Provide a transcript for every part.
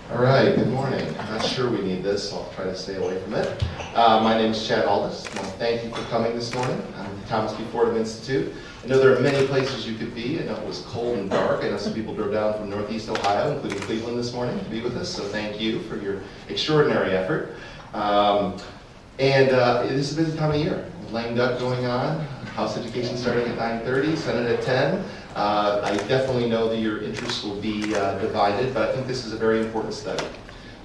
All right, good morning. I'm not sure we need this, so I'll try to stay away from it. My name is Chad Aldis. I want to thank you for coming this morning. I'm with the Thomas B. Fordham Institute. I know there are many places you could be. I know it was cold and dark. I know some people drove down from Northeast Ohio, including Cleveland this morning, to be with us, so thank you for your extraordinary effort. This is a busy time of year. Lame duck going on, House education starting at 9:30, Senate at 10. I definitely know that your interests will be divided, but I think this is a very important study.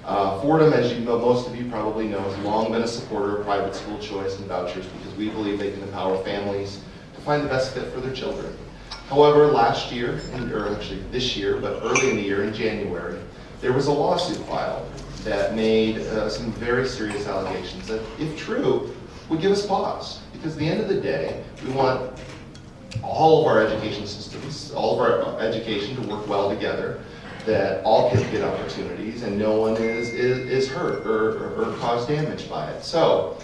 Fordham, as you know, most of you probably know, has long been a supporter of private school choice and vouchers because we believe they can empower families to find the best fit for their children. However, last year, or actually this year, but early in the year, in January, there was a lawsuit filed that made some very serious allegations that, if true, would give us pause. Because at the end of the day, we want all of our education systems, all of our education to work well together, that all kids get opportunities and no one is hurt or caused damage by it. So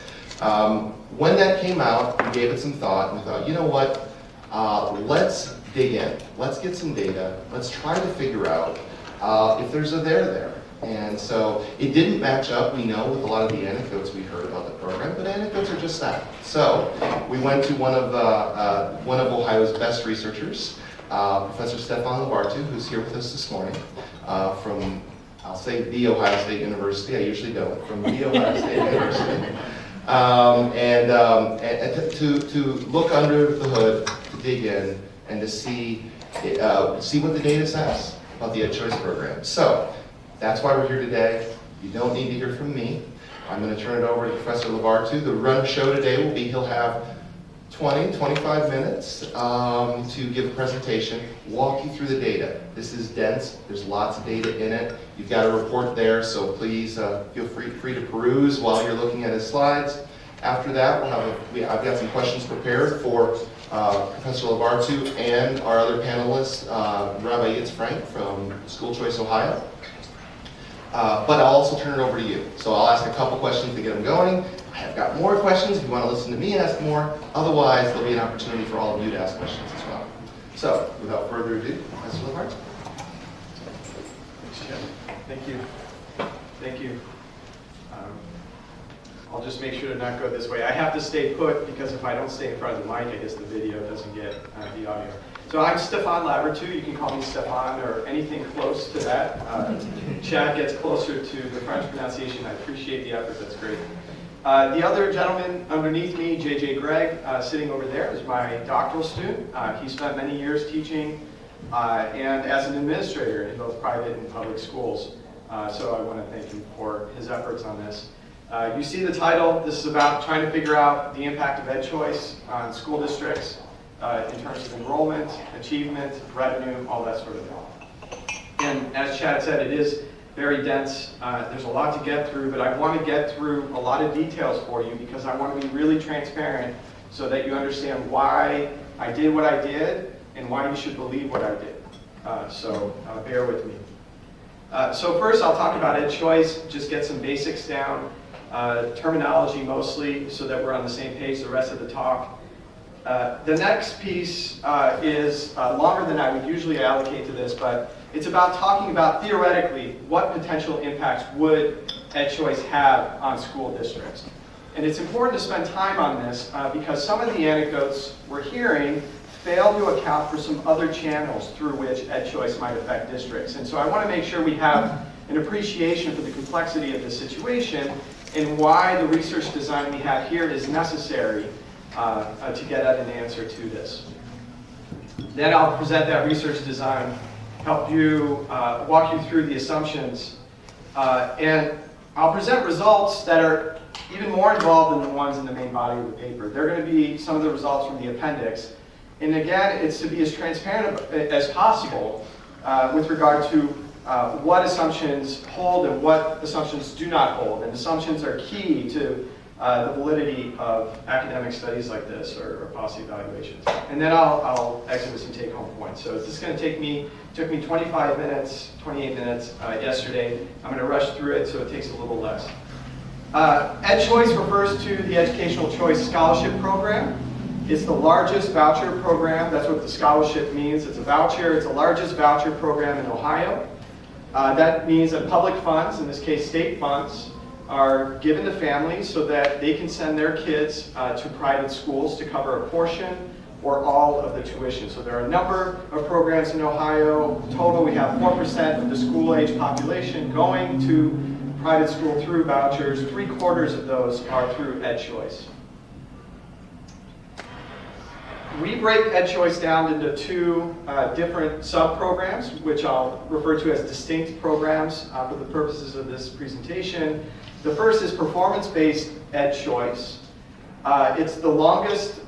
when that came out, we gave it some thought and we thought, you know what, let's dig in, let's get some data, let's try to figure out if there's a there. And so it didn't match up, we know, with a lot of the anecdotes we heard about the program, but anecdotes are just that. So we went to one of Ohio's best researchers, Professor Stéphane Lavertu, who's here with us this morning, from, I'll say the Ohio State University, I usually don't, from the Ohio State University, to look under the hood, to dig in, and to see what the data says about the EdChoice program. So that's why we're here today. You don't need to hear from me. I'm going to turn it over to Professor Lavertu. The show today will be, he'll have 20-25 minutes to give a presentation, walk you through the data. This is dense. There's lots of data in it. You've got a report there, so please feel free to peruse while you're looking at his slides. After that, I've got some questions prepared for Professor Lavertu and our other panelist, Rabbi Yitz from School Choice Ohio. But I'll also turn it over to you. So I'll ask a couple questions to get them going. I have got more questions if you want to listen to me ask more. Otherwise, there'll be an opportunity for all of you to ask questions as well. So without further ado, Professor Lavertu. Thanks, Jim. Thank you. Thank you. I'll just make sure to not go this way. I have to stay put because if I don't stay in front of the mic, I guess the video doesn't get the audio. So I'm Stéphane Lavertu. You can call me Stéphane or anything close to that. Chad gets closer to the French pronunciation. I appreciate the effort. That's great. The other gentleman underneath me, J.J. Gregg, sitting over there, is my doctoral student. He spent many years teaching and as an administrator in both private and public schools. So I want to thank him for his efforts on this. You see the title. This is about trying to figure out the impact of EdChoice on school districts in terms of enrollment, achievement, revenue, all that sort of thing. And as Chad said, it is very dense. There's a lot to get through, but I want to get through a lot of details for you because I want to be really transparent so that you understand why I did what I did and why you should believe what I did. So bear with me. So first I'll talk about EdChoice, just get some basics down, terminology mostly so that we're on the same page the rest of the talk. The next piece is longer than I would usually allocate to this, but it's about talking about theoretically what potential impacts would EdChoice have on school districts. And it's important to spend time on this because some of the anecdotes we're hearing fail to account for some other channels through which EdChoice might affect districts. And so I want to make sure we have an appreciation for the complexity of the situation and why the research design we have here is necessary to get at an answer to this. Then I'll present that research design, help you walk you through the assumptions, and I'll present results that are even more involved than the ones in the main body of the paper. They're going to be some of the results from the appendix. And again, it's to be as transparent as possible with regard to what assumptions hold and what assumptions do not hold. And assumptions are key to the validity of academic studies like this or policy evaluations. And then I'll exit with some take-home points. So this is going to took me 25 minutes, 28 minutes yesterday. I'm going to rush through it so it takes a little less. EdChoice refers to the Educational Choice Scholarship Program. It's the largest voucher program. That's what the scholarship means. It's a voucher. It's the largest voucher program in Ohio. That means that public funds, in this case state funds, are given to families so that they can send their kids to private schools to cover a portion or all of the tuition. So there are a number of programs in Ohio. Total, we have 4% of the school-age population going to private school through vouchers. 3/4 of those are through EdChoice. We break EdChoice down into two different sub-programs, which I'll refer to as distinct programs for the purposes of this presentation. The first is performance-based EdChoice. It's the longest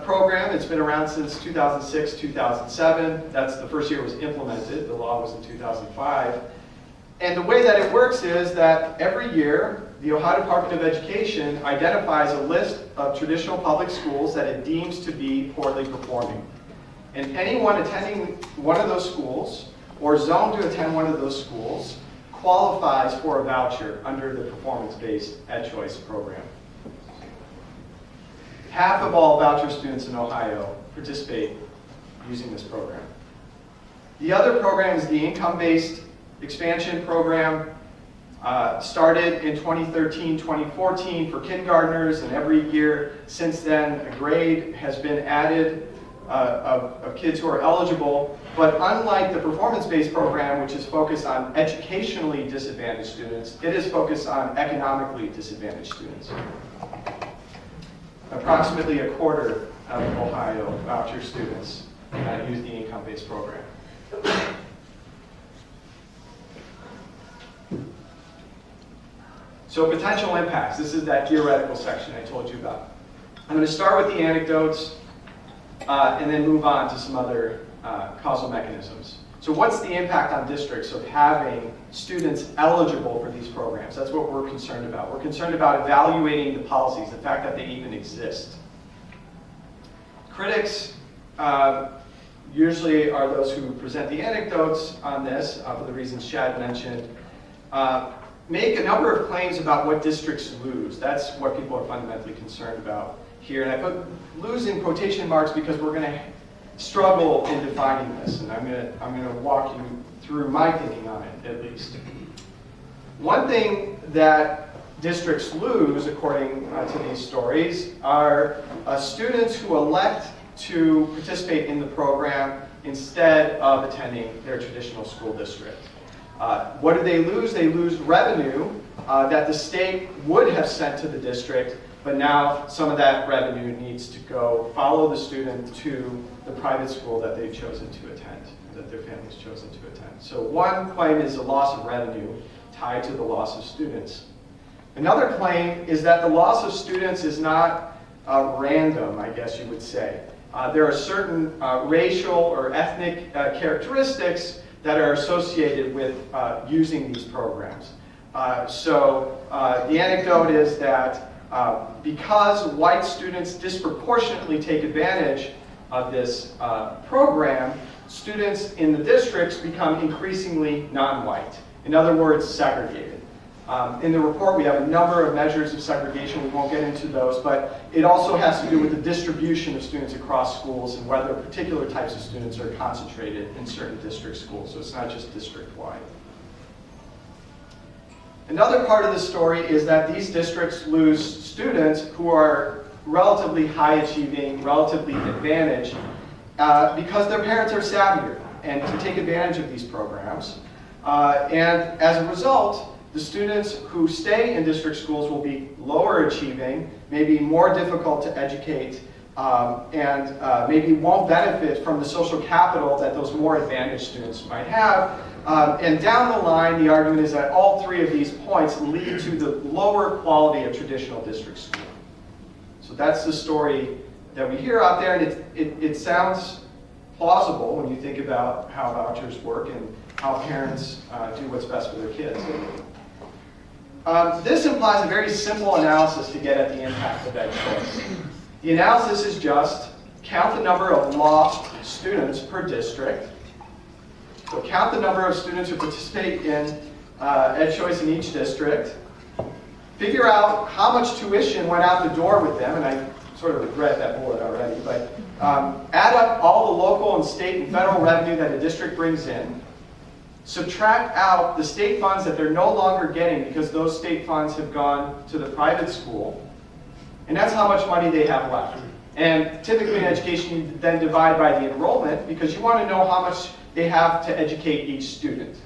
program. It's been around since 2006, 2007. That's the first year it was implemented. The law was in 2005. And the way that it works is that every year, the Ohio Department of Education identifies a list of traditional public schools that it deems to be poorly performing. And anyone attending one of those schools or zoned to attend one of those schools qualifies for a voucher under the performance-based EdChoice program. Half of all voucher students in Ohio participate using this program. The other program is the income-based expansion program. Started in 2013, 2014 for kindergartners, and every year since then a grade has been added of kids who are eligible. But unlike the performance-based program, which is focused on educationally disadvantaged students, it is focused on economically disadvantaged students. Approximately 1/4 of Ohio voucher students use the income-based program. So potential impacts. This is that theoretical section I told you about. I'm going to start with the anecdotes and then move on to some other causal mechanisms. So what's the impact on districts of having students eligible for these programs? That's what we're concerned about. We're concerned about evaluating the policies, the fact that they even exist. Critics usually are those who present the anecdotes on this, for the reasons Chad mentioned. Make a number of claims about what districts lose. That's what people are fundamentally concerned about here. And I put lose in quotation marks because we're going to struggle in defining this, and I'm going to walk you through my thinking on it, at least. One thing that districts lose, according to these stories, are students who elect to participate in the program instead of attending their traditional school district. What do they lose? They lose revenue that the state would have sent to the district, but now some of that revenue needs to go follow the student to the private school that they've chosen to attend, that their family's chosen to attend. So one claim is a loss of revenue tied to the loss of students. Another claim is that the loss of students is not random, I guess you would say. There are certain racial or ethnic characteristics that are associated with using these programs. So the anecdote is that because white students disproportionately take advantage of this program, students in the districts become increasingly non-white. In other words, segregated. In the report, we have a number of measures of segregation. We won't get into those, but it also has to do with the distribution of students across schools and whether particular types of students are concentrated in certain district schools. So it's not just district-wide. Another part of the story is that these districts lose students who are relatively high-achieving, relatively advantaged, because their parents are savvier and to take advantage of these programs. And as a result, the students who stay in district schools will be lower achieving, maybe more difficult to educate, and maybe won't benefit from the social capital that those more advantaged students might have. And down the line, the argument is that all three of these points lead to the lower quality of traditional district school. So that's the story that we hear out there, and it sounds plausible when you think about how vouchers work and how parents do what's best for their kids. This implies a very simple analysis to get at the impact of EdChoice. The analysis is just count the number of lost students per district. So count the number of students who participate in EdChoice in each district. Figure out how much tuition went out the door with them, and I sort of regret that bullet already, but add up all the local and state and federal revenue that a district brings in. subtract out the state funds that they're no longer getting because those state funds have gone to the private school, and that's how much money they have left. And typically in education, you then divide by the enrollment because you want to know how much they have to educate each student.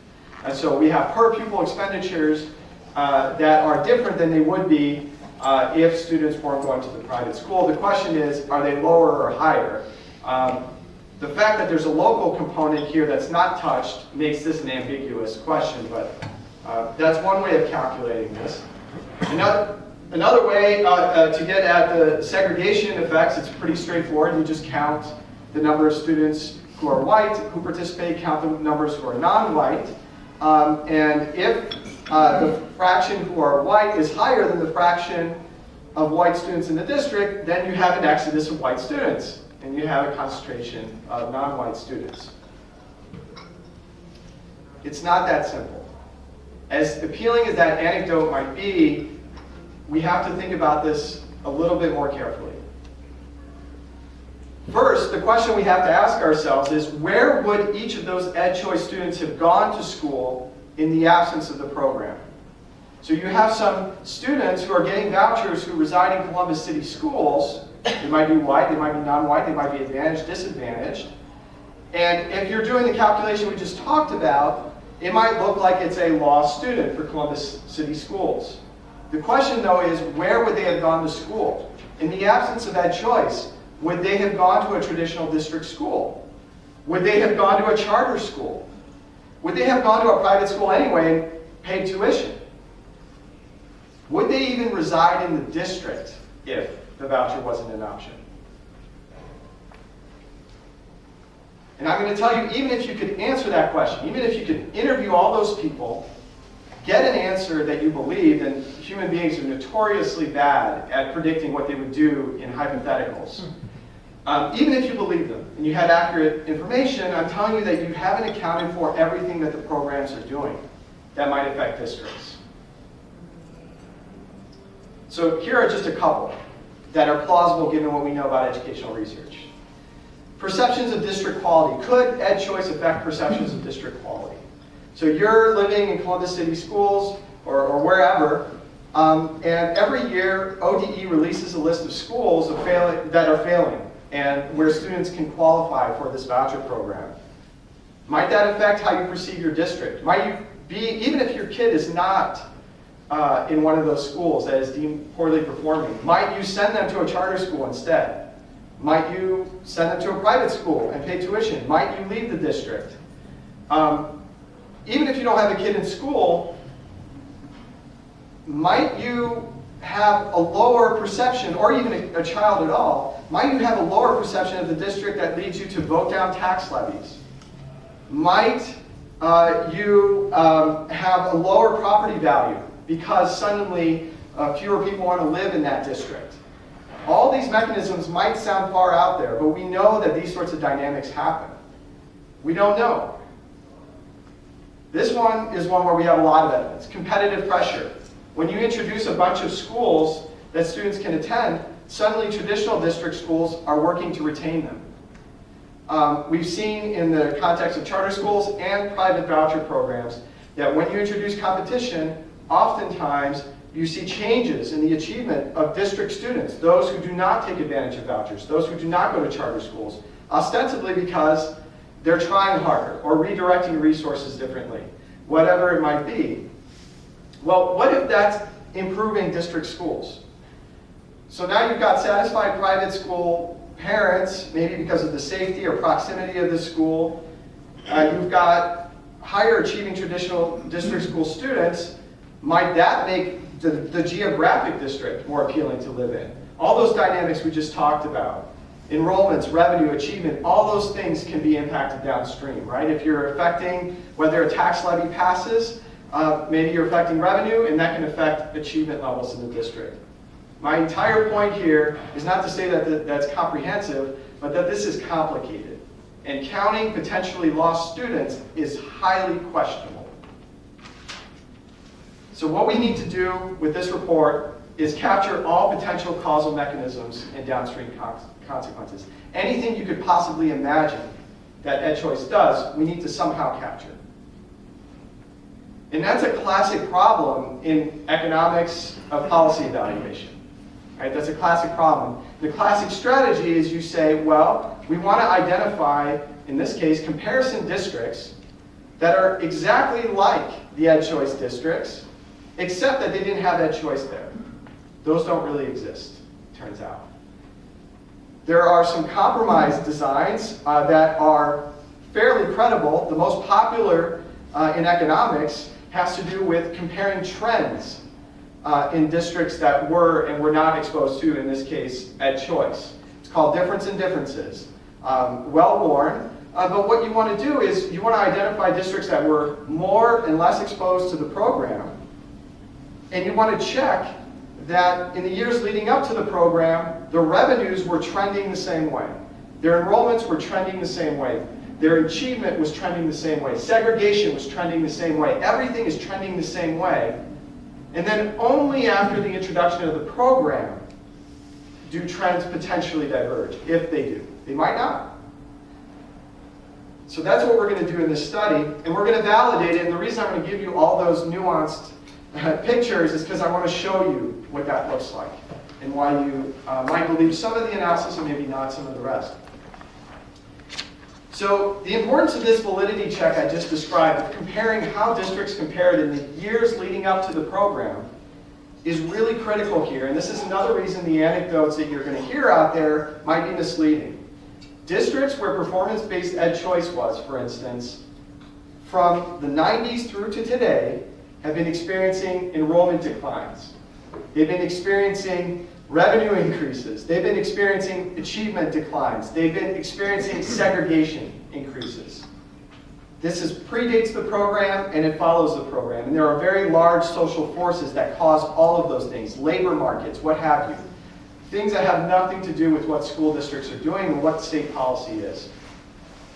And so we have per pupil expenditures that are different than they would be if students weren't going to the private school. The question is, are they lower or higher? The fact that there's a local component here that's not touched makes this an ambiguous question, but that's one way of calculating this. Another way to get at the segregation effects, it's pretty straightforward. You just count the number of students who are white who participate, count the numbers who are non-white, and if the fraction who are white is higher than the fraction of white students in the district, then you have an exodus of white students, and you have a concentration of non-white students. It's not that simple. As appealing as that anecdote might be, we have to think about this a little bit more carefully. First, the question we have to ask ourselves is, where would each of those EdChoice students have gone to school in the absence of the program? So you have some students who are getting vouchers who reside in Columbus City schools. They might be white, they might be non-white, they might be advantaged, disadvantaged. And if you're doing the calculation we just talked about, it might look like it's a lost student for Columbus City schools. The question, though, is where would they have gone to school? In the absence of EdChoice, would they have gone to a traditional district school? Would they have gone to a charter school? Would they have gone to a private school anyway and paid tuition? Would they even reside in the district if the voucher wasn't an option? And I'm going to tell you, even if you could answer that question, even if you could interview all those people, get an answer that you believed, and human beings are notoriously bad at predicting what they would do in hypotheticals. Even if you believe them and you had accurate information, I'm telling you that you haven't accounted for everything that the programs are doing that might affect districts. So here are just a couple that are plausible given what we know about educational research. Perceptions of district quality. Could EdChoice affect perceptions of district quality? So you're living in Columbus City schools or wherever, and every year ODE releases a list of schools that are failing and where students can qualify for this voucher program. Might that affect how you perceive your district? Might you be, even if your kid is not in one of those schools that is deemed poorly performing, might you send them to a charter school instead? Might you send them to a private school and pay tuition? Might you leave the district? Even if you don't have a kid in school, might you have a lower perception, or even a child at all, might you have a lower perception of the district that leads you to vote down tax levies? Might you have a lower property value because suddenly fewer people want to live in that district? All these mechanisms might sound far out there, but we know that these sorts of dynamics happen. We don't know. This one is one where we have a lot of evidence. Competitive pressure. When you introduce a bunch of schools that students can attend, suddenly traditional district schools are working to retain them. We've seen in the context of charter schools and private voucher programs that when you introduce competition, oftentimes you see changes in the achievement of district students, those who do not take advantage of vouchers, those who do not go to charter schools, ostensibly because they're trying harder or redirecting resources differently, whatever it might be. Well, what if that's improving district schools? So now you've got satisfied private school parents, maybe because of the safety or proximity of the school. You've got higher achieving traditional district school students. Might that make the geographic district more appealing to live in? All those dynamics we just talked about. Enrollments, revenue, achievement, all those things can be impacted downstream, right? If you're affecting whether a tax levy passes, maybe you're affecting revenue, and that can affect achievement levels in the district. My entire point here is not to say that that's comprehensive, but that this is complicated. And counting potentially lost students is highly questionable. So what we need to do with this report is capture all potential causal mechanisms and downstream consequences. Anything you could possibly imagine that EdChoice does, we need to somehow capture. And that's a classic problem in economics of policy evaluation. Right? That's a classic problem. The classic strategy is you say, well, we want to identify, in this case, comparison districts that are exactly like the EdChoice districts, except that they didn't have EdChoice there. Those don't really exist, turns out. There are some compromise designs that are fairly credible. The most popular in economics has to do with comparing trends in districts that were and were not exposed to, in this case, EdChoice. It's called difference in differences. Well-worn, but what you want to do is you want to identify districts that were more and less exposed to the program, and you want to check that in the years leading up to the program, the revenues were trending the same way. Their enrollments were trending the same way. Their achievement was trending the same way. Segregation was trending the same way. Everything is trending the same way. And then only after the introduction of the program do trends potentially diverge, if they do. They might not. So that's what we're going to do in this study, and we're going to validate it. And the reason I'm going to give you all those nuanced pictures is because I want to show you what that looks like and why you might believe some of the analysis and maybe not some of the rest. So the importance of this validity check I just described, of comparing how districts compared in the years leading up to the program, is really critical here. And this is another reason the anecdotes that you're going to hear out there might be misleading. Districts where performance-based EdChoice was, for instance, from the 90s through to today, have been experiencing enrollment declines. They've been experiencing revenue increases. They've been experiencing achievement declines. They've been experiencing segregation increases. This predates the program and it follows the program. And there are very large social forces that cause all of those things. Labor markets, what have you. Things that have nothing to do with what school districts are doing and what state policy is.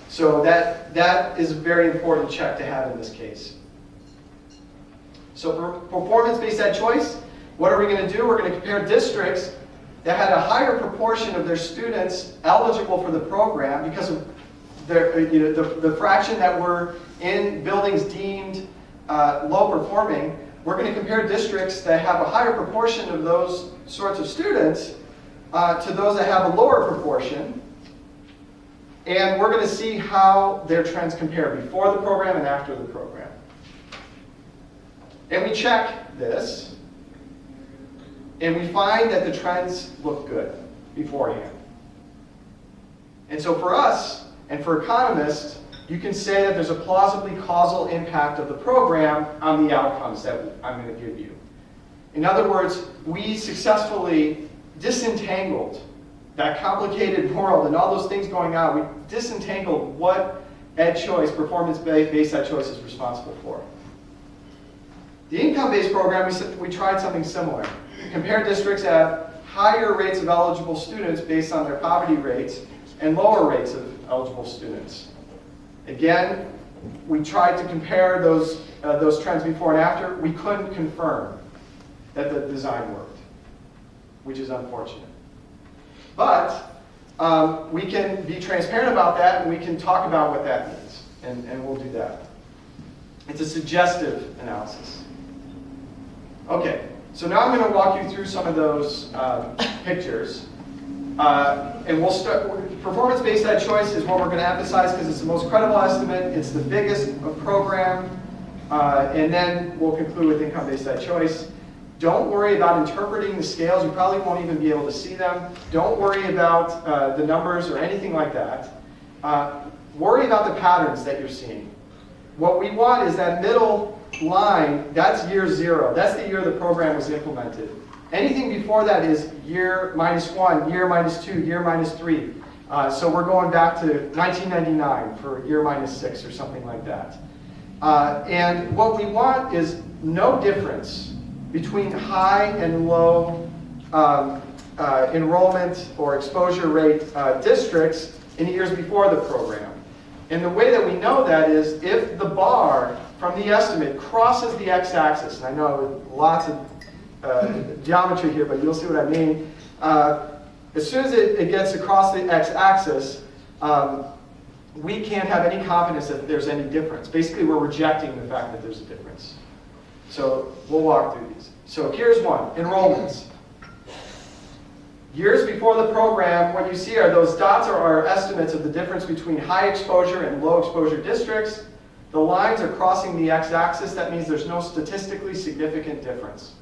So that is a very important check to have in this case. So for performance-based EdChoice, what are we going to do? We're going to compare districts that had a higher proportion of their students eligible for the program because of their, the fraction that were in buildings deemed low performing. We're going to compare districts that have a higher proportion of those sorts of students to those that have a lower proportion. And we're going to see how their trends compare before the program and after the program. And we check this, and we find that the trends look good beforehand. And so for us, and for economists, you can say that there's a plausibly causal impact of the program on the outcomes that I'm going to give you. In other words, we successfully disentangled that complicated world and all those things going on. We disentangled what EdChoice, performance-based EdChoice, is responsible for. The income-based program, we tried something similar. Compare districts that have higher rates of eligible students based on their poverty rates and lower rates of eligible students. Again, we tried to compare those trends before and after. We couldn't confirm that the design worked, which is unfortunate. But we can be transparent about that, and we can talk about what that means, and we'll do that. It's a suggestive analysis. Okay, so now I'm going to walk you through some of those pictures. And we'll start, performance-based EdChoice is what we're going to emphasize because it's the most credible estimate, it's the biggest program, and then we'll conclude with income-based EdChoice. Don't worry about interpreting the scales, you probably won't even be able to see them. Don't worry about the numbers or anything like that. Worry about the patterns that you're seeing. What we want is that middle line, that's year 0. That's the year the program was implemented. Anything before that is year -1, year -2, year -3. So we're going back to 1999 for year -6 or something like that. And what we want is no difference between high and low enrollment or exposure rate districts in the years before the program. And the way that we know that is if the bar from the estimate crosses the x-axis, and I know lots of geometry here, but you'll see what I mean. As soon as it gets across the x-axis, we can't have any confidence that there's any difference. Basically, we're rejecting the fact that there's a difference. So we'll walk through these. So here's one, enrollments. Years before the program, what you see are those dots are our estimates of the difference between high exposure and low exposure districts. The lines are crossing the x-axis. That means there's no statistically significant difference.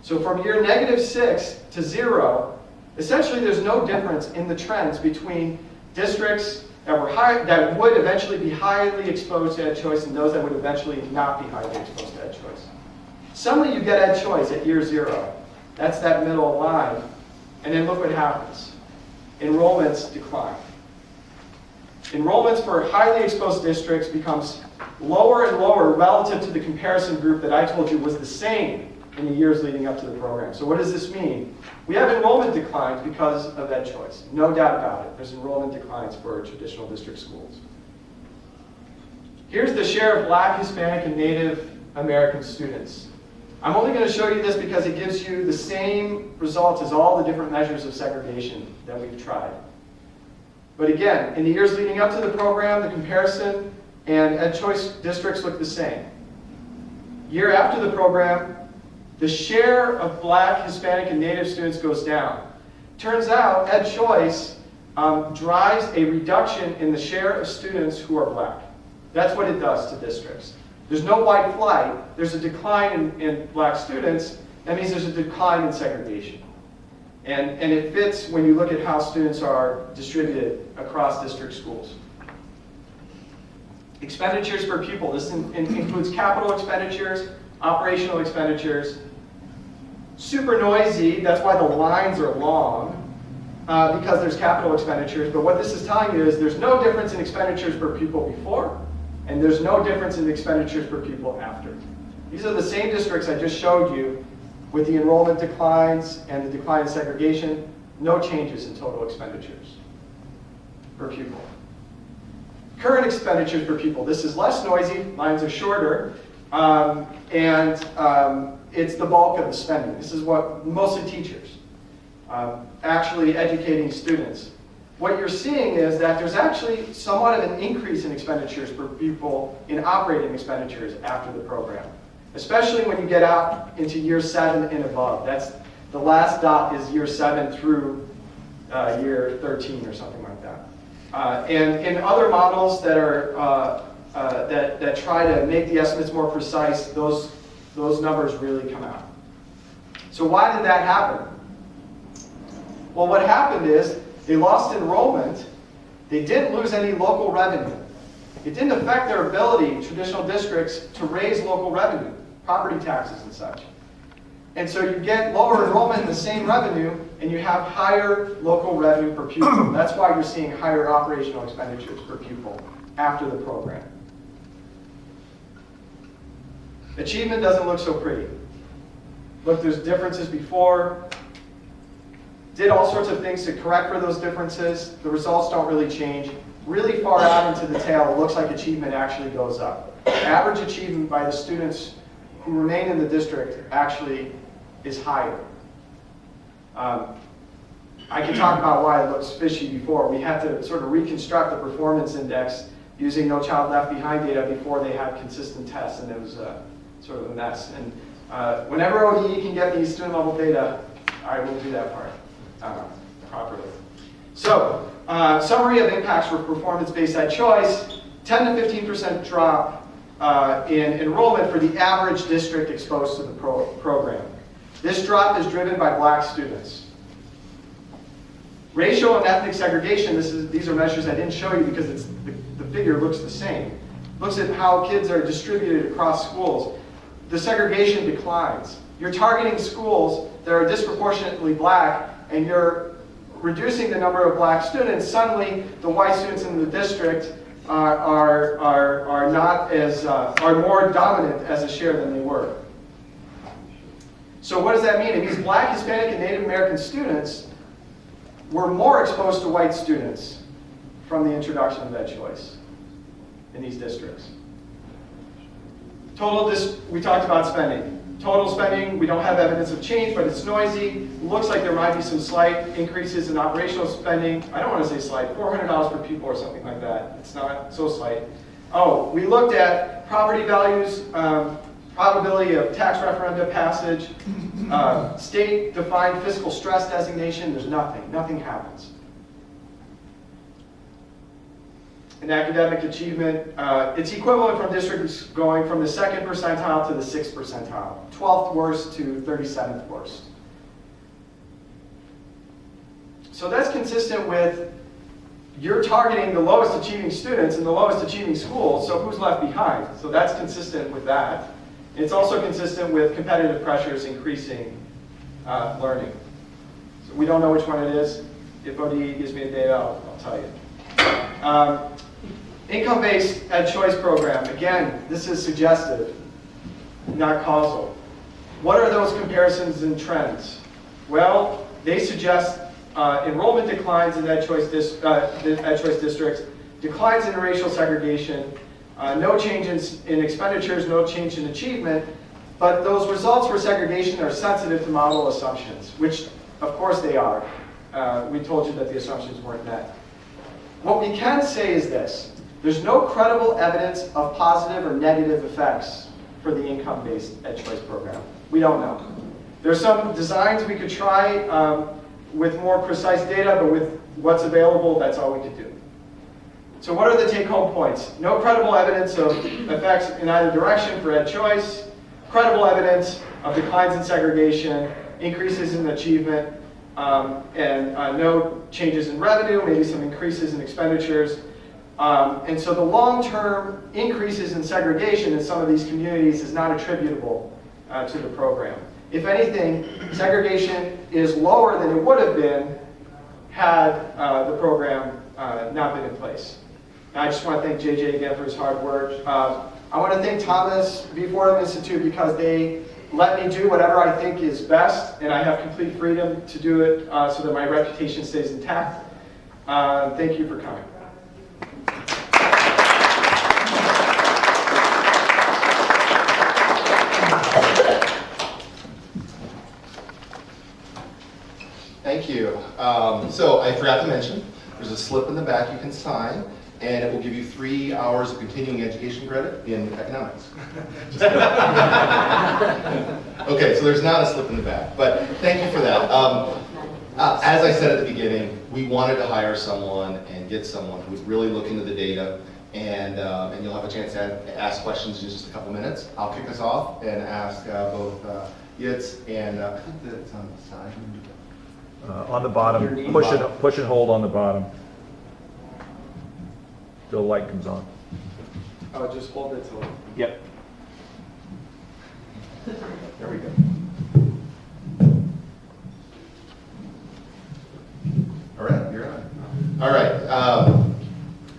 So from year -6 to 0, essentially there's no difference in the trends between districts that would eventually be highly exposed to EdChoice and those that would eventually not be highly exposed to EdChoice. Suddenly you get EdChoice at year 0. That's that middle line. And then look what happens. Enrollments decline. Enrollments for highly exposed districts becomes lower and lower relative to the comparison group that I told you was the same in the years leading up to the program. So what does this mean? We have enrollment declines because of EdChoice. No doubt about it. There's enrollment declines for traditional district schools. Here's the share of Black, Hispanic, and Native American students. I'm only going to show you this because it gives you the same results as all the different measures of segregation that we've tried. But again, in the years leading up to the program, the comparison and EdChoice districts look the same. Year after the program, the share of Black, Hispanic, and Native students goes down. Turns out EdChoice drives a reduction in the share of students who are Black. That's what it does to districts. There's no white flight. There's a decline in Black students. That means there's a decline in segregation. And it fits when you look at how students are distributed across district schools. Expenditures per pupil. This includes capital expenditures, operational expenditures. Super noisy. That's why the lines are long, because there's capital expenditures. But what this is telling you is there's no difference in expenditures per pupil before, and there's no difference in expenditures per pupil after. These are the same districts I just showed you with the enrollment declines and the decline in segregation. No changes in total expenditures per pupil. Current expenditures per pupil. This is less noisy, lines are shorter, it's the bulk of the spending. This is what mostly teachers, actually educating students. What you're seeing is that there's actually somewhat of an increase in expenditures per pupil in operating expenditures after the program, especially when you get out into year 7 and above. That's the last dot is year 7 through year 13 or something like that. And in other models that are that try to make the estimates more precise, those numbers really come out. So why did that happen? Well, what happened is they lost enrollment. They didn't lose any local revenue. It didn't affect their ability, traditional districts, to raise local revenue, property taxes and such. And so you get lower enrollment in the same revenue, and you have higher local revenue per pupil. That's why you're seeing higher operational expenditures per pupil after the program. Achievement doesn't look so pretty. Look, there's differences before. Did all sorts of things to correct for those differences. The results don't really change. Really far out into the tail, it looks like achievement actually goes up. Average achievement by the students who remain in the district actually is higher. I can talk about why it looks fishy before. We had to sort of reconstruct the performance index using No Child Left Behind data before they had consistent tests, and it was sort of a mess. And whenever ODE can get me student level data, I will do that part properly. So, summary of impacts for performance-based EdChoice, 10 to 15% drop in enrollment for the average district exposed to the program. This drop is driven by Black students. Racial and ethnic segregation, these are measures I didn't show you because the figure looks the same. Looks at how kids are distributed across schools. The segregation declines. You're targeting schools that are disproportionately Black, and you're reducing the number of Black students. Suddenly, the white students in the district are more dominant as a share than they were. So what does that mean? It means Black, Hispanic, and Native American students were more exposed to white students from the introduction of EdChoice in these districts. We talked about spending. Total spending, we don't have evidence of change, but it's noisy. Looks like there might be some slight increases in operational spending. I don't want to say slight, $400 per pupil or something like that. It's not so slight. Oh, we looked at property values, probability of tax referenda passage, state-defined fiscal stress designation. There's nothing happens. In academic achievement, it's equivalent from districts going from the 2nd percentile to the 6th percentile, 12th worst to 37th worst. So that's consistent with you're targeting the lowest achieving students in the lowest achieving schools, so who's left behind? So that's consistent with that. It's also consistent with competitive pressures increasing learning. So we don't know which one it is. If ODE gives me a data, I'll tell you. Income-based EdChoice program. Again, this is suggestive, not causal. What are those comparisons and trends? Well, they suggest enrollment declines in EdChoice districts, declines in racial segregation, no change in expenditures, no change in achievement, but those results for segregation are sensitive to model assumptions, which of course they are. We told you that the assumptions weren't met. What we can say is this: there's no credible evidence of positive or negative effects for the income-based EdChoice program. We don't know. There's some designs we could try with more precise data, but with what's available, that's all we could do. So what are the take-home points? No credible evidence of effects in either direction for EdChoice, credible evidence of declines in segregation, increases in achievement, and no changes in revenue, maybe some increases in expenditures. And so the long-term increases in segregation in some of these communities is not attributable to the program. If anything, segregation is lower than it would have been had the program not been in place. I just want to thank JJ again for his hard work. I want to thank Thomas V. Fordham Institute because they let me do whatever I think is best, and I have complete freedom to do it so that my reputation stays intact. Thank you for coming. Thank you. So I forgot to mention, there's a slip in the back you can sign, and it will give you 3 hours of continuing education credit in economics. Okay, so there's not a slip in the back, but thank you for that. As I said at the beginning, we wanted to hire someone and get someone who would really look into the data, and you'll have a chance to ask questions in just a couple minutes. I'll kick us off and ask both Yitz and I think that's on the side. On the bottom, push and hold on the bottom. The light comes on. Oh, just hold it till. Yep. There we go. All right, you're on. All right,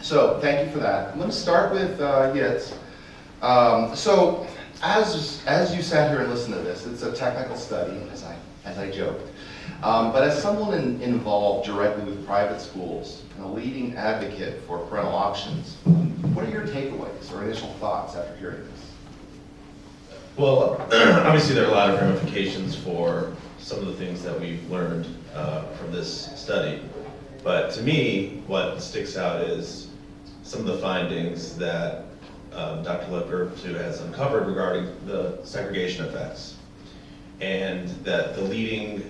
so thank you for that. I'm going to start with Yitz. So as you sat here and listened to this, it's a technical study, as I joked. But as someone involved directly with private schools and a leading advocate for parental options, what are your takeaways or initial thoughts after hearing this? Well, obviously there are a lot of ramifications for some of the things that we've learned from this study. But to me, what sticks out is some of the findings that Dr. Lavertu has uncovered regarding the segregation effects, and that the leading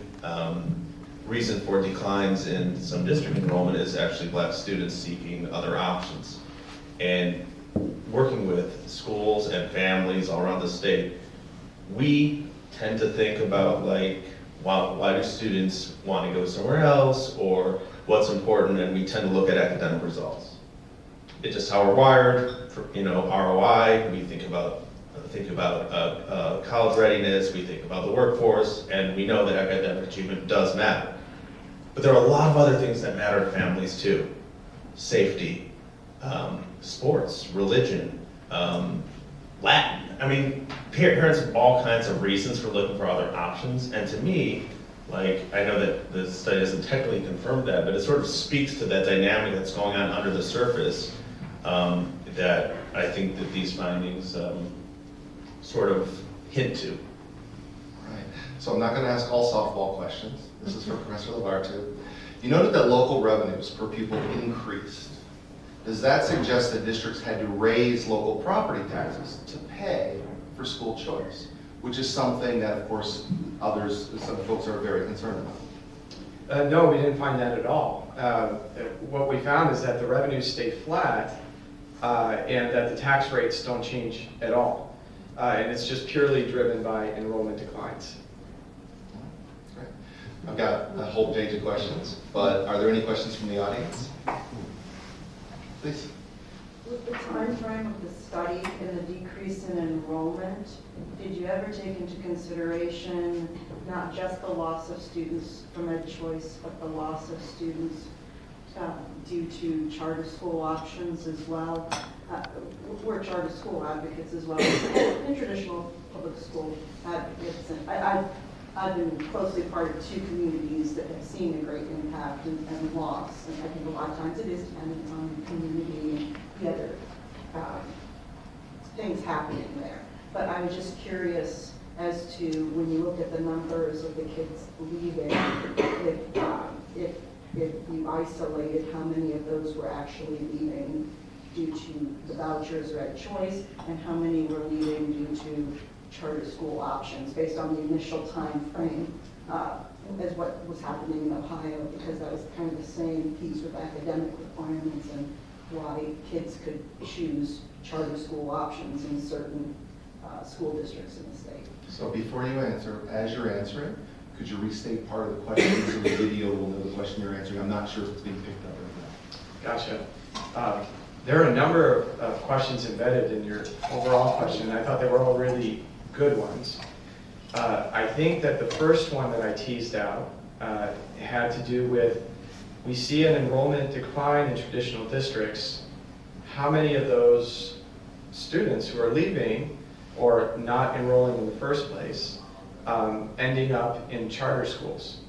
reason for declines in some district enrollment is actually Black students seeking other options. And working with schools and families all around the state, we tend to think about, like, why do students want to go somewhere else, or what's important, and we tend to look at academic results. It's just how we're wired. For, ROI, we think about college readiness, we think about the workforce, and we know that academic achievement does matter. But there are a lot of other things that matter to families too. Safety, sports, religion, Latin. I mean, parents have all kinds of reasons for looking for other options, and to me, like, I know that the study doesn't technically confirm that, but it sort of speaks to that dynamic that's going on under the surface, that I think that these findings sort of hint to. Right. So I'm not going to ask all softball questions. This is for Professor Lavertu. You noted that local revenues per pupil increased. Does that suggest that districts had to raise local property taxes to pay for school choice, which is something that, of course, some folks are very concerned about? No, we didn't find that at all. What we found is that the revenues stay flat and that the tax rates don't change at all. And it's just purely driven by enrollment declines. Great. I've got a whole page of questions, but are there any questions from the audience? Please. With the time frame of the study and the decrease in enrollment, did you ever take into consideration not just the loss of students from EdChoice, but the loss of students due to charter school options as well? We're charter school advocates as well as traditional public school advocates. And I've been closely part of two communities that have seen a great impact and loss. And I think a lot of times it is dependent on the community and the other things happening there. But I was just curious as to when you look at the numbers of the kids leaving, if you isolated how many of those were actually leaving due to the vouchers or EdChoice, and how many were leaving due to charter school options based on the initial time frame as what was happening in Ohio, because that was kind of the same piece with academic requirements and why kids could choose charter school options in certain school districts in the state. So before you answer, as you're answering, could you restate part of the question so the video will know the question you're answering? I'm not sure if it's being picked up or not. Gotcha. There are a number of questions embedded in your overall question, and I thought they were all really good ones. I think that the first one that I teased out had to do with, we see an enrollment decline in traditional districts. How many of those students who are leaving or not enrolling in the first place ending up in charter schools?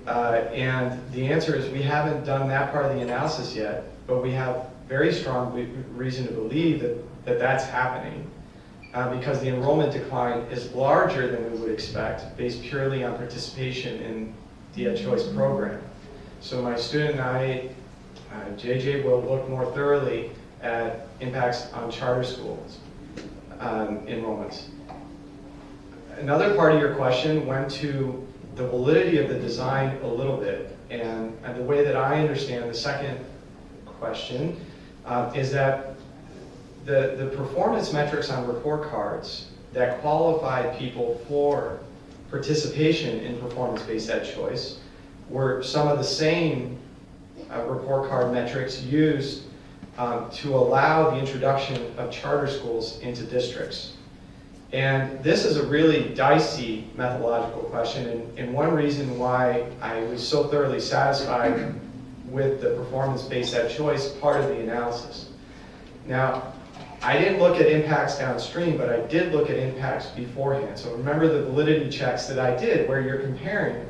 And the answer is we haven't done that part of the analysis yet, but we have very strong reason to believe that that's happening because the enrollment decline is larger than we would expect based purely on participation in the EdChoice program. So my student and I, JJ, will look more thoroughly at impacts on charter schools enrollments. Another part of your question went to the validity of the design a little bit, and the way that I understand the second question is that the performance metrics on report cards that qualified people for participation in performance-based EdChoice were some of the same report card metrics used to allow the introduction of charter schools into districts. And this is a really dicey methodological question, and one reason why I was so thoroughly satisfied with the performance-based EdChoice part of the analysis. Now, I didn't look at impacts downstream, but I did look at impacts beforehand. So remember the validity checks that I did where you're comparing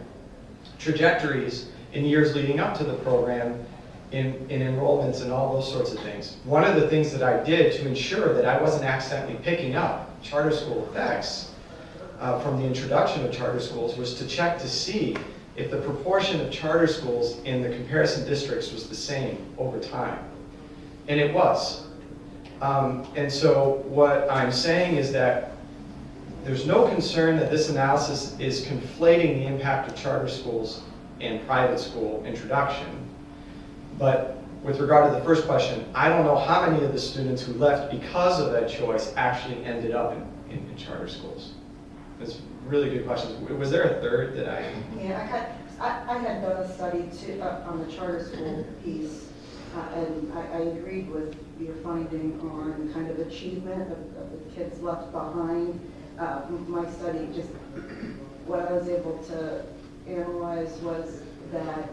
trajectories in years leading up to the program in enrollments and all those sorts of things. One of the things that I did to ensure that I wasn't accidentally picking up charter school effects from the introduction of charter schools was to check to see if the proportion of charter schools in the comparison districts was the same over time. And it was. And so what I'm saying is that there's no concern that this analysis is conflating the impact of charter schools and private school introduction. But with regard to the first question, I don't know how many of the students who left because of EdChoice actually ended up in charter schools. That's really good questions. Was there a third that I? Yeah, I had done a study too on the charter school piece, and I agreed with your finding on kind of achievement of the kids left behind. My study, just what I was able to analyze was that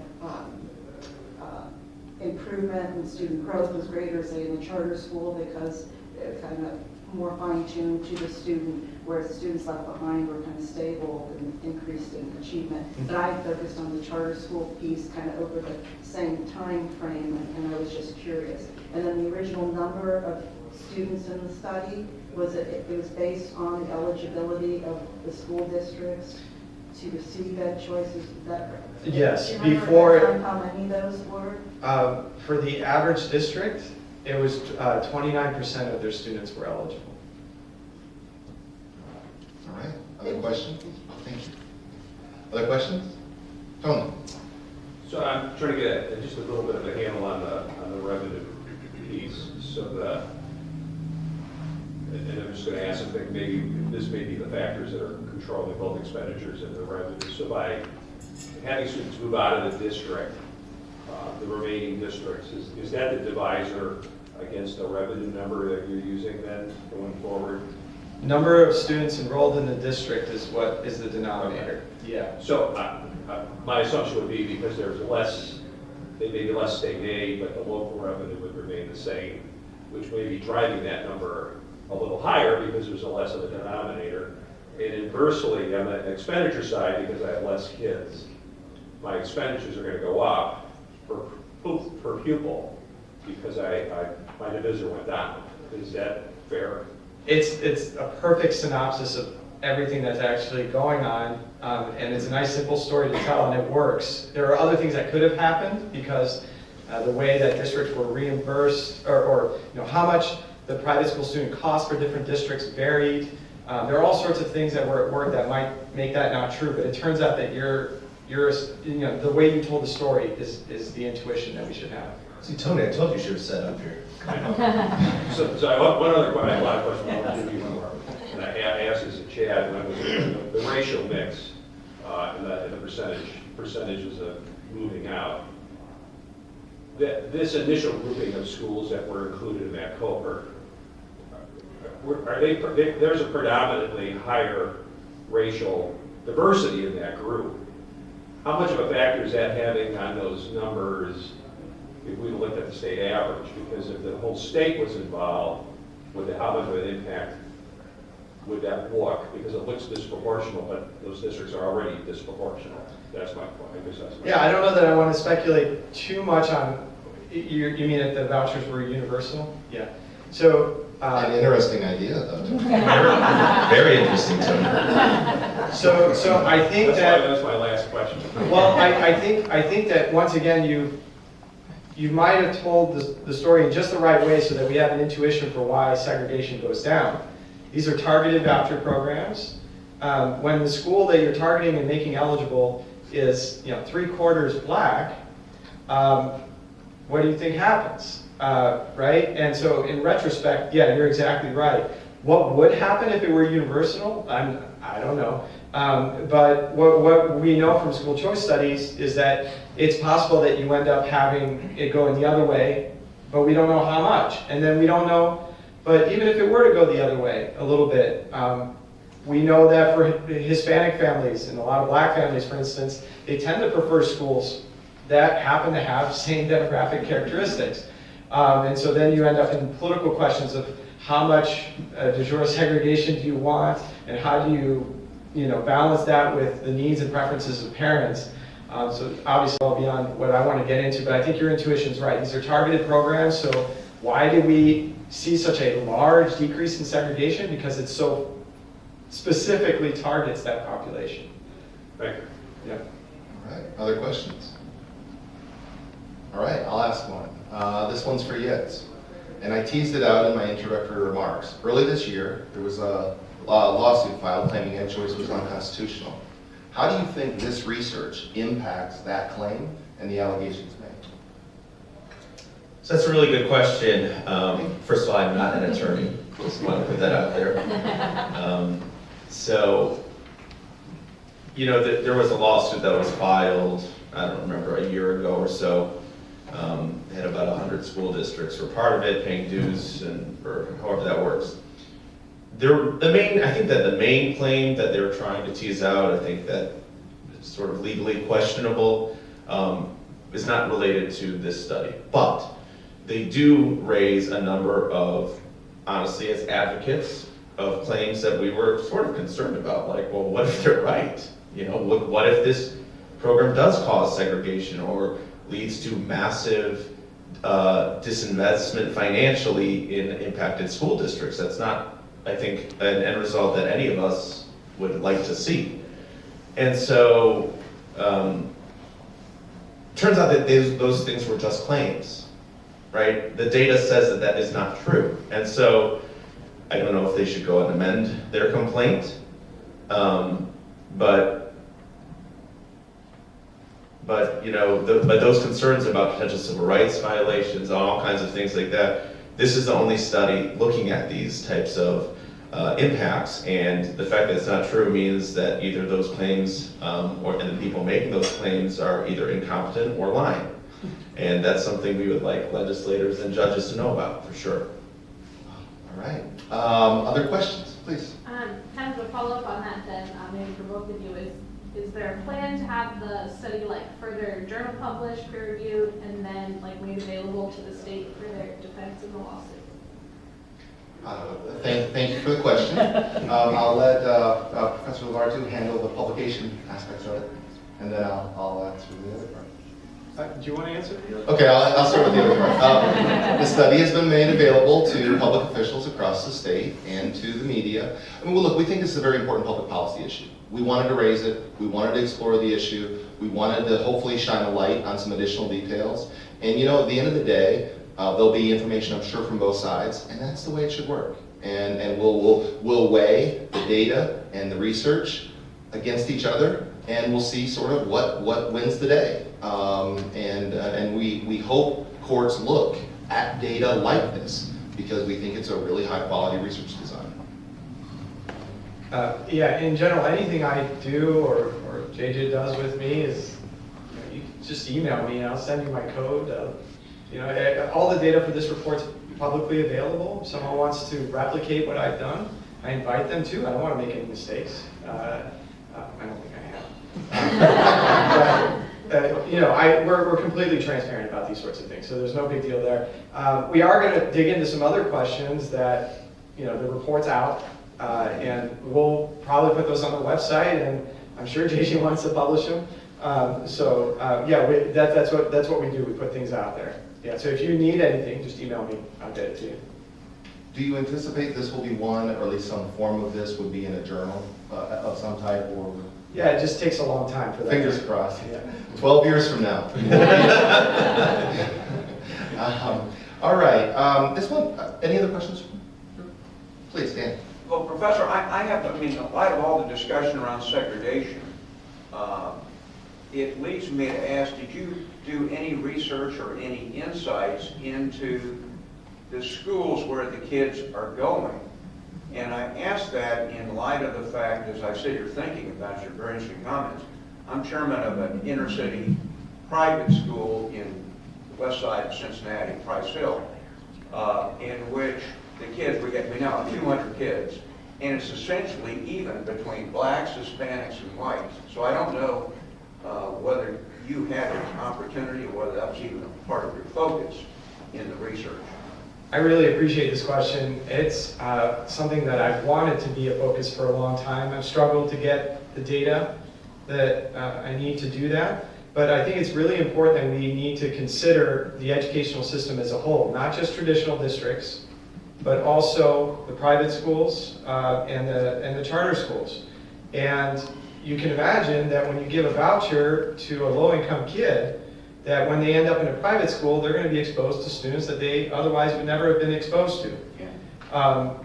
improvement in student growth was greater, say, in the charter school because it kind of more fine-tuned to the student, whereas the students left behind were kind of stable and increased in achievement. But I focused on the charter school piece kind of over the same time frame, and I was just curious. And then the original number of students in the study it was based on the eligibility of the school districts to receive EdChoice? Is that correct? Yes, Do you remember before at the it- time how many those were? For the average district, it was 29% of their students were eligible. All right, other questions? Thank you. Other questions? Tony? So I'm trying to get just a little bit of a handle on the revenue piece. So and I'm just going to ask if maybe this may be the factors that are controlling both expenditures and the revenue. So by having students move out of the district, the remaining districts, is that the divisor against the revenue number that you're using then going forward? Number of students enrolled in the district is what is the denominator. Yeah. So my assumption would be because there's less, they may be less state aid, but the local revenue would remain the same, which may be driving that number a little higher because there's a less of a denominator. And inversely, on the expenditure side, because I have less kids, my expenditures are going to go up per pupil because my divisor went down. Is that fair? It's a perfect synopsis of everything that's actually going on, and it's a nice simple story to tell, and it works. There are other things that could have happened because the way that districts were reimbursed, or how much the private school student cost for different districts varied. There are all sorts of things that were at work that might make that not true, but it turns out that the way you told the story is the intuition that we should have. See, Tony, I told you should have sat up here. So I have one other question, I have a lot of questions, I'll give you one more. And I asked this to Chad, when it was the ratio mix and the percentages of moving out. This initial grouping of schools that were included in that cohort, there's a predominantly higher racial diversity in that group. How much of a factor is that having on those numbers if we looked at the state average? Because if the whole state was involved, how much of an impact would that look? Because it looks disproportional, but those districts are already disproportional. That's my point. I guess that's my Yeah, I don't know that I want to speculate too much on, you mean if the vouchers were universal? Yeah. So. An interesting idea, though. Very interesting, Tony. So I think that's my last question. Well, I think that once again you might have told the story in just the right way so that we have an intuition for why segregation goes down. These are targeted voucher programs. When the school that you're targeting and making eligible is 3/4 black, what do you think happens? Right? And so in retrospect, yeah, you're exactly right. What would happen if it were universal? I don't know. But what we know from school choice studies is that it's possible that you end up having it going the other way, but we don't know how much. And then we don't know, but even if it were to go the other way a little bit, we know that for Hispanic families and a lot of black families, for instance, they tend to prefer schools that happen to have same demographic characteristics. And so then you end up in political questions of how much de jure segregation do you want, and how do you balance that with the needs and preferences of parents. So obviously I'll be on what I want to get into, but I think your intuition's right. These are targeted programs, so why do we see such a large decrease in segregation? Because it so specifically targets that population. Thank you. Yeah. All right, other questions? All right, I'll ask one. This one's for Yitz. And I teased it out in my introductory remarks. Early this year, there was a lawsuit filed claiming EdChoice was unconstitutional. How do you think this research impacts that claim and the allegations made? So that's a really good question. First of all, I'm not an attorney. Just want to put that out there. There was a lawsuit that was filed, I don't remember, a year ago or so. They had about 100 school districts were part of it, paying dues, or however that works. I think that the main claim that they were trying to tease out, I think that is sort of legally questionable, is not related to this study. But they do raise a number of, honestly, as advocates, of claims that we were sort of concerned about. Like, well, what if they're right? What if this program does cause segregation or leads to massive disinvestment financially in impacted school districts? That's not I think, an end result that any of us would like to see. And so, turns out that those things were just claims, right? The data says that that is not true. And so, I don't know if they should go and amend their complaint, but you know, but those concerns about potential civil rights violations, all kinds of things like that, this is the only study looking at these types of impacts, and the fact that it's not true means that either those claims and the people making those claims are either incompetent or lying. And that's something we would like legislators and judges to know about, for sure. All right. Other questions, please? Kind of a follow-up on that then, maybe for both of you, is there a plan to have the study like further journal published, peer reviewed, and then like made available to the state for their defense in the lawsuit? Thank you for the question. I'll let Professor Lavertu handle the publication aspects of it, and then I'll answer the other part. Do you want to answer the other? Okay, I'll start with the other part. The study has been made available to public officials across the state and to the media. I mean, well, look, we think this is a very important public policy issue. We wanted to raise it. We wanted to explore the issue. We wanted to hopefully shine a light on some additional details. And you know, at the end of the day, there'll be information, I'm sure, from both sides, and that's the way it should work. And we'll weigh the data and the research against each other, and we'll see sort of what wins the day. And we hope courts look at data like this, because we think it's a really high quality research design. Yeah, in general, anything I do or JJ does with me is, you just email me and I'll send you my code. All the data for this report's publicly available. If someone wants to replicate what I've done, I invite them to. I don't want to make any mistakes. I don't think I have. We're completely transparent about these sorts of things, so there's no big deal there. We are going to dig into some other questions that, the report's out, and we'll probably put those on the website, and I'm sure JJ wants to publish them. That's what we do. We put things out there. Yeah, so if you need anything, just email me. I'll get it to you. Do you anticipate this will be one, or at least some form of this would be in a journal of some type, or? Yeah, it just takes a long time for that. Fingers crossed. Yeah. 12 years from now. All right. This one, any other questions? Please, Dan. Well, Professor, I have, in light of all the discussion around segregation, it leads me to ask, did you do any research or any insights into the schools where the kids are going? And I ask that in light of the fact, as I sit here thinking about your very interesting comments, I'm chairman of an inner city private school in the west side of Cincinnati, Price Hill, in which the kids, we now have a few hundred kids, and it's essentially even between blacks, Hispanics, and whites. So I don't know whether you had an opportunity or whether that was even a part of your focus in the research. I really appreciate this question. It's something that I've wanted to be a focus for a long time. I've struggled to get the data that I need to do that. But I think it's really important that we need to consider the educational system as a whole, not just traditional districts, but also the private schools and the charter schools. And you can imagine that when you give a voucher to a low-income kid, that when they end up in a private school, they're going to be exposed to students that they otherwise would never have been exposed to.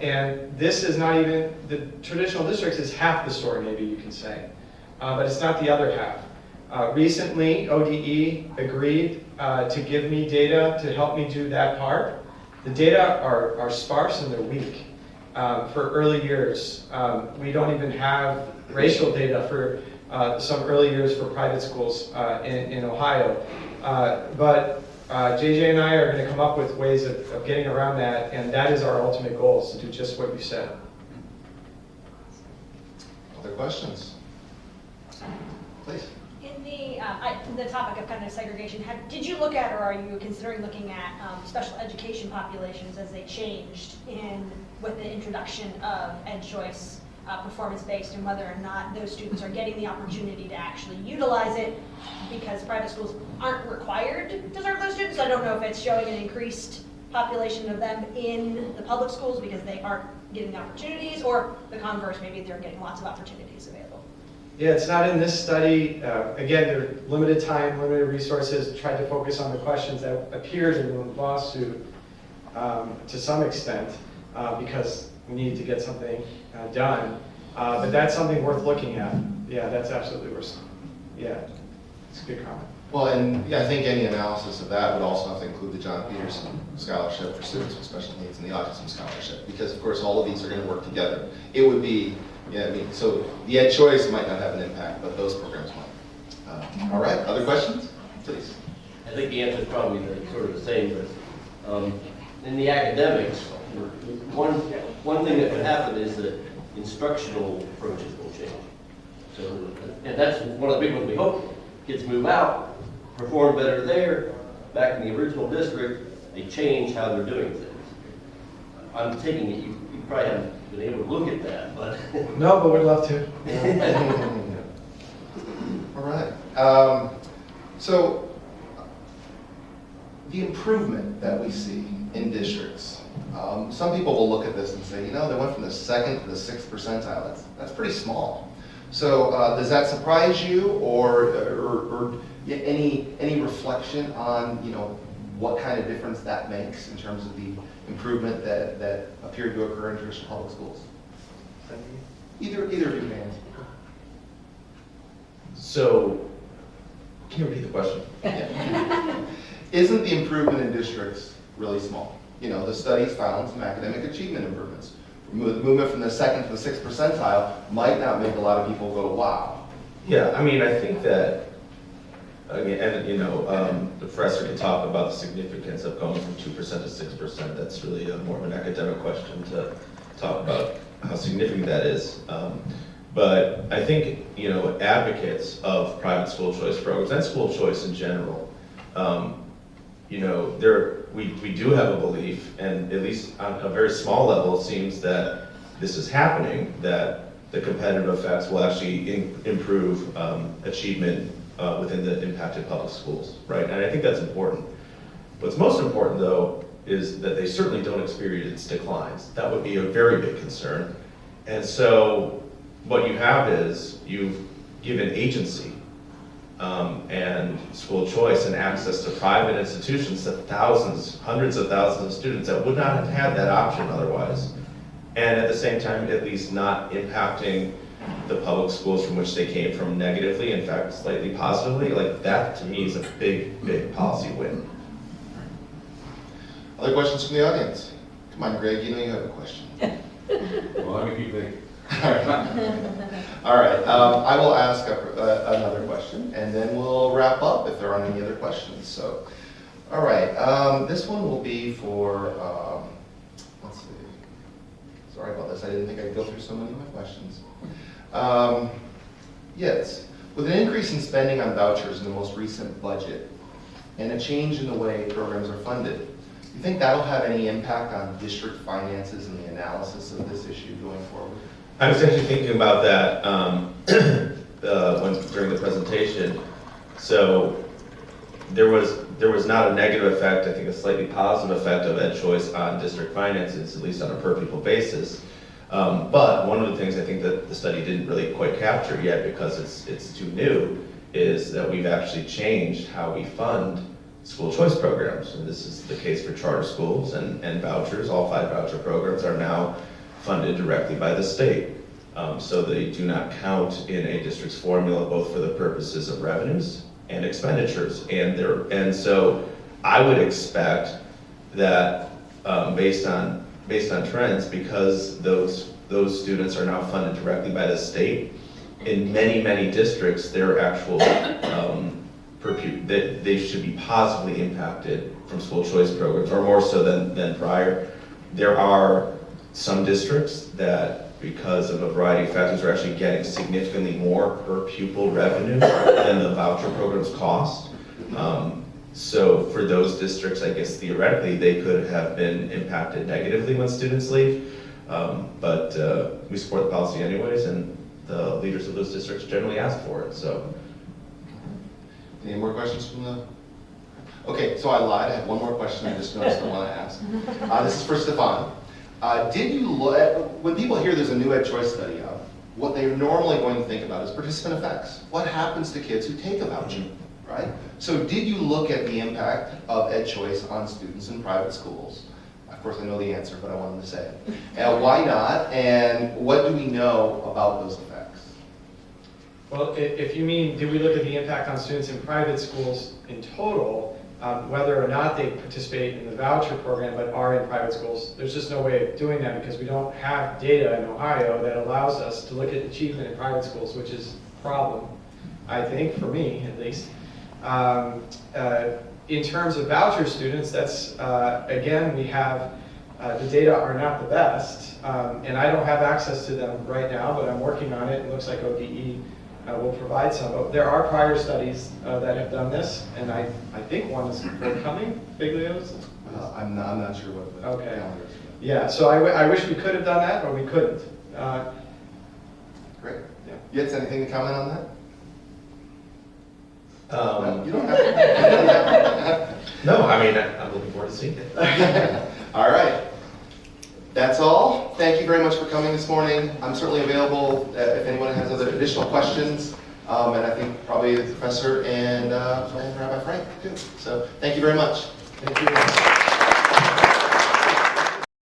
And this is not even, the traditional districts is half the story, maybe you can say, but it's not the other half. Recently, ODE agreed to give me data to help me do that part. The data are sparse and they're weak. For early years, we don't even have racial data for some early years for private schools in Ohio. But JJ and I are going to come up with ways of getting around that, and that is our ultimate goal, is to do just what you said. Other questions? Please. In the topic of kind of segregation, did you look at, or are you considering looking at special education populations as they changed with the introduction of EdChoice performance-based, and whether or not those students are getting the opportunity to actually utilize it, because private schools aren't required to serve those students? I don't know if it's showing an increased population of them in the public schools because they aren't getting the opportunities, or the converse, maybe they're getting lots of opportunities available? Yeah, it's not in this study. Again, there are limited time, limited resources, tried to focus on the questions that appeared in the lawsuit to some extent because we needed to get something done. But that's something worth looking at. Yeah, that's absolutely worth. Yeah, it's a good comment. Well, and yeah, I think any analysis of that would also have to include the John Peterson Scholarship for students with special needs and the Autism Scholarship, because of course all of these are going to work together. It would be, yeah, I mean, so the EdChoice might not have an impact, but those programs might. All right, other questions? Please. I think the answer is probably sort of the same, but in the academics, one thing that could happen is that instructional approaches will change. So, and that's one of the big ones we hope. Kids move out, perform better there, back in the original district, they change how they're doing things. I'm taking it, you probably haven't been able to look at that, but. No, but we'd love to. All right. So the improvement that we see in districts, some people will look at this and say, you know, they went from the 2nd to the 6th percentile. That's pretty small. So does that surprise you, or any reflection on, you know, what kind of difference that makes in terms of the improvement that appeared to occur in traditional public schools? Either of you can answer. So, can you repeat the question? Yeah. Isn't the improvement in districts really small? You know, the studies found some academic achievement improvements. Movement from the 2nd to the 6th percentile might not make a lot of people go, wow. Yeah, I mean, I think that, again, and you know, the professor can talk about the significance of going from 2% to 6%. That's really more of an academic question to talk about how significant that is. But I think, you know, advocates of private school choice programs and school choice in general, you know, we do have a belief, and at least on a very small level, it seems that this is happening, that the competitive effects will actually improve achievement within the impacted public schools, right? And I think that's important. What's most important, though, is that they certainly don't experience declines. That would be a very big concern. And so what you have is you've given agency and school choice and access to private institutions to thousands, hundreds of thousands of students that would not have had that option otherwise. And at the same time, at least not impacting the public schools from which they came from negatively, in fact, slightly positively. Like, that to me is a big, big policy win. Other questions from the audience? Come on, Greg, you know you have a question. Well, let me keep thinking. All right, I will ask another question, and then we'll wrap up if there aren't any other questions. So, all right, this one will be for, let's see. Sorry about this, I didn't think I'd go through so many of my questions. Yes, with an increase in spending on vouchers in the most recent budget and a change in the way programs are funded, do you think that'll have any impact on district finances and the analysis of this issue going forward? I was actually thinking about that during the presentation. So there was not a negative effect, I think a slightly positive effect of EdChoice on district finances, at least on a per pupil basis. But one of the things I think that the study didn't really quite capture yet, because it's too new, is that we've actually changed how we fund school choice programs. And this is the case for charter schools and vouchers. All 5 voucher programs are now funded directly by the state. So they do not count in a district's formula, both for the purposes of revenues and expenditures. And so I would expect that based on trends, because those students are now funded directly by the state, in many districts, their actual they should be positively impacted from school choice programs, or more so than prior. There are some districts that, because of a variety of factors, are actually getting significantly more per pupil revenue than the voucher programs cost. So for those districts, I guess theoretically, they could have been impacted negatively when students leave. But we support the policy anyways, and the leaders of those districts generally ask for it, so. Any more questions from the? Okay, so I lied. I have one more question I just noticed I want to ask. This is for Stéphane. Did you look, when people hear there's a new EdChoice study out, what they're normally going to think about is participant effects. What happens to kids who take a voucher, right? So did you look at the impact of EdChoice on students in private schools? Of course, I know the answer, but I wanted to say it. Why not? And what do we know about those effects? Well, if you mean, did we look at the impact on students in private schools in total, whether or not they participate in the voucher program but are in private schools, there's just no way of doing that because we don't have data in Ohio that allows us to look at achievement in private schools, which is a problem, I think, for me at least. In terms of voucher students, that's, again, we have, the data are not the best, and I don't have access to them right now, but I'm working on it. It looks like ODE will provide some. But there are prior studies that have done this, and I think one is forthcoming, Biglio's. I'm not sure what the Okay. calendar is. Yeah, so I wish we could have done that, but we couldn't. Great. Yeah. Yitz, anything to comment on that? Um, You don't have to. No, I mean, I'm looking forward to seeing it. All right. That's all. Thank you very much for coming this morning. I'm certainly available if anyone has other additional questions. And I think probably the professor and Rabbi Frank too. So thank you very much. Thank you.